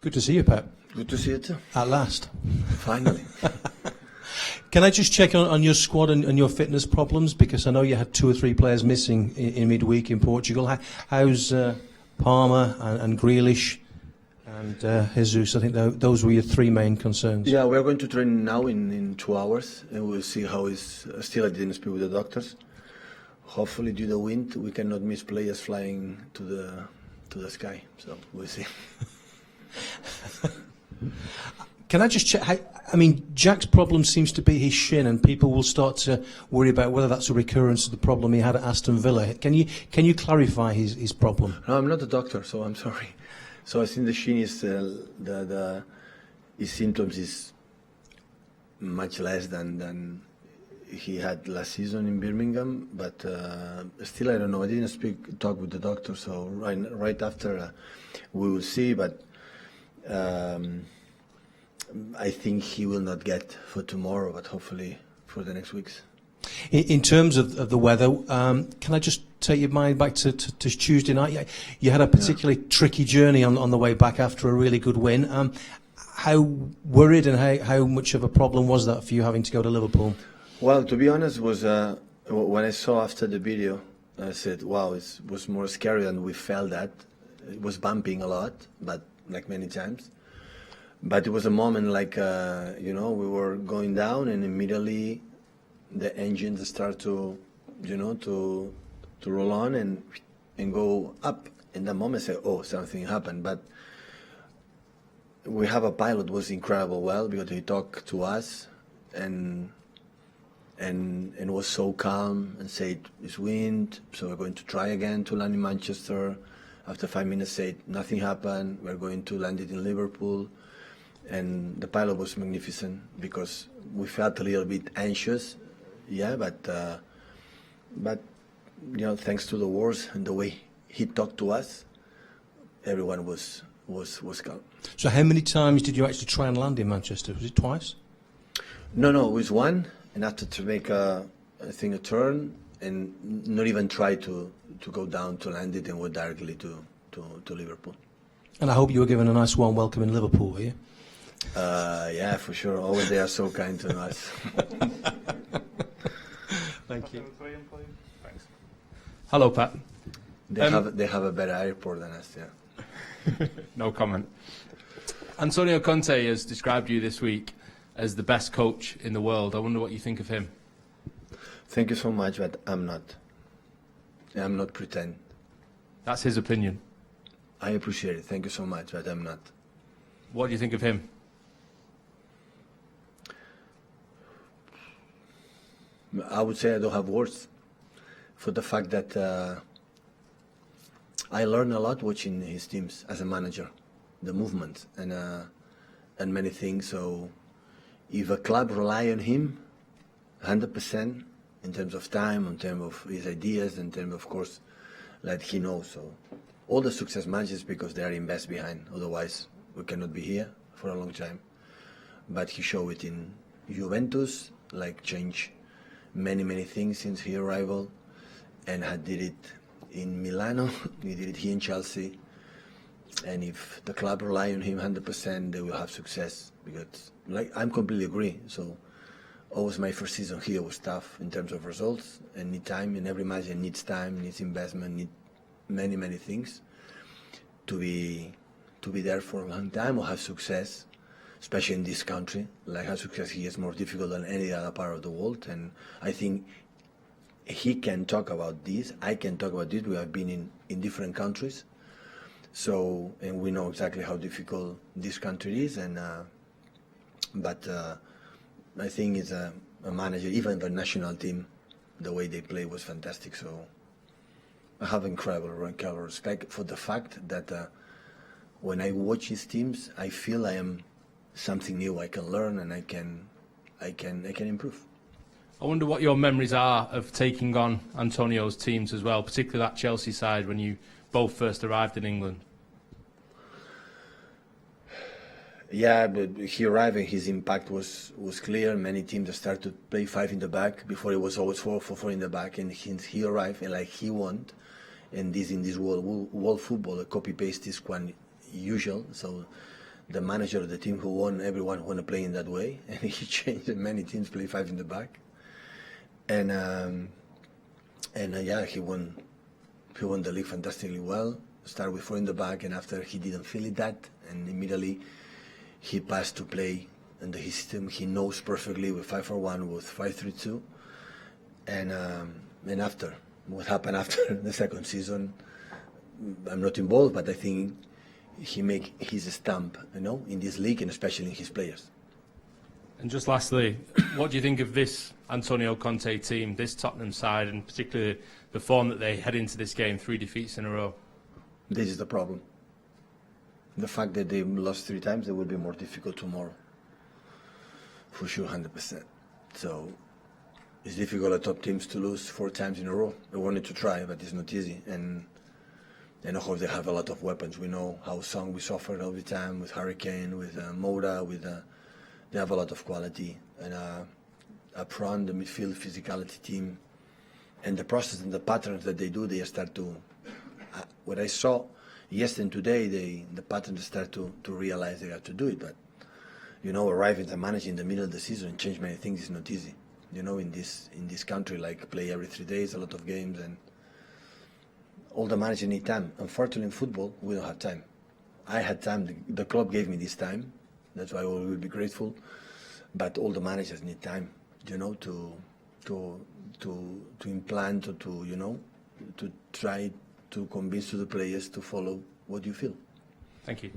Good to see you, Pep. Good to see you too. At last. Finally. Can I just check on your squad and your fitness problems? Because I know you had 2 or 3 players missing in midweek in Portugal. How's Palmer and Grealish and Jesus? I think those were your 3 main concerns. Yeah, we're going to train now in 2 hours, and we'll see how it's. Still, I didn't speak with the doctors. Hopefully, due to the wind, we cannot miss players flying to the sky. So we'll see. Can I just check? I mean, Jack's problem seems to be his shin, and people will start to worry about whether that's a recurrence of the problem he had at Aston Villa. Can you clarify his problem? No, I'm not a doctor, so I'm sorry. So I think the shin is his symptoms is much less than he had last season in Birmingham, but still I don't know. I didn't talk with the doctor, so right after we will see. But I think he will not get for tomorrow, but hopefully for the next weeks. In terms of the weather, can I just take your mind back to Tuesday night? You had a particularly tricky journey on the way back after a really good win. How worried and how much of a problem was that for you having to go to Liverpool? Well, to be honest, was when I saw after the video, I said, wow, it was more scary than we felt that. It was bumping a lot, but like many times. But it was a moment like, we were going down and immediately the engines start to roll on and go up. In that moment, I said, oh, something happened. But we have a pilot who was incredible well because he talked to us and was so calm and said, it's wind, so we're going to try again to land in Manchester. After 5 minutes, said, nothing happened, we're going to land it in Liverpool. And the pilot was magnificent because we felt a little bit anxious, but thanks to the words and the way he talked to us, everyone was calm. So how many times did you actually try and land in Manchester? Was it twice? No, it was one, and after to make a turn and not even try to go down to land it and went directly to Liverpool. And I hope you were given a nice warm welcome in Liverpool, were you? Yeah, for sure. Always they are so kind to us. Thank you. Thanks. Hello, Pat. They have a better airport than us, yeah. No comment. Antonio Conte has described you this week as the best coach in the world. I wonder what you think of him. Thank you so much, but I'm not. I'm not pretend. That's his opinion. I appreciate it. Thank you so much, but I'm not. What do you think of him? I would say I don't have words for the fact that I learned a lot watching his teams as a manager, the movement and many things. So if a club rely on him 100% in terms of time, in terms of his ideas, in terms of course that he knows. So all the success managers because they are invest behind. Otherwise we cannot be here for a long time. But he showed it in Juventus, like change many things since his arrival, and had did it in Milano, he did it here in Chelsea. And if the club rely on him 100%, they will have success. Because I'm completely agree. So always my first season here was tough in terms of results and need time. In every match it needs time, needs investment, need many things to be there for a long time or have success, especially in this country. Like have success here is more difficult than any other part of the world. And I think he can talk about this. I can talk about this. We have been in different countries. So, and we know exactly how difficult this country is. And but I think it's a manager, even the national team, the way they play was fantastic. So I have incredible respect for the fact that when I watch his teams, I feel I am something new. I can learn and I can improve. I wonder what your memories are of taking on Antonio's teams as well, particularly that Chelsea side when you both first arrived in England. Yeah, but he arrived and his impact was clear. Many teams started to play 5 in the back. Before it was always 4 in the back, and he arrived and like he want. And this in this world football, a copy paste is quite usual. So the manager of the team who won. Everyone want to play in that way, and he changed. And many teams play 5 in the back, and yeah, he won the league fantastically well. Start with 4 in the back, and after he didn't feel it that, and immediately he passed to play in the system he knows perfectly with 5-4-1, with 5-3-2, and after what happened after the second season, I'm not involved, but I think he make his stamp, in this league and especially in his players. And just lastly, what do you think of this Antonio Conte team, this Tottenham side, and particularly the form that they head into this game, 3 defeats in a row? This is the problem. The fact that they lost 3 times, it will be more difficult tomorrow. For sure, 100%. So it's difficult for top teams to lose 4 times in a row. I wanted to try, but it's not easy. And of course, they have a lot of weapons. We know how Song we suffered all the time with Hurricane, with Moura, they have a lot of quality. And up front, the midfield physicality team, and the process and the patterns that they do, they start to. What I saw yesterday and today, the patterns start to realize they have to do it. But arriving as a manager in the middle of the season and change many things is not easy. In this country, like play every 3 days, a lot of games, and all the managers need time. Unfortunately, in football, we don't have time. I had time. The club gave me this time. That's why I will be grateful. But all the managers need time, to implant or to try to convince the players to follow what you feel. Thank you.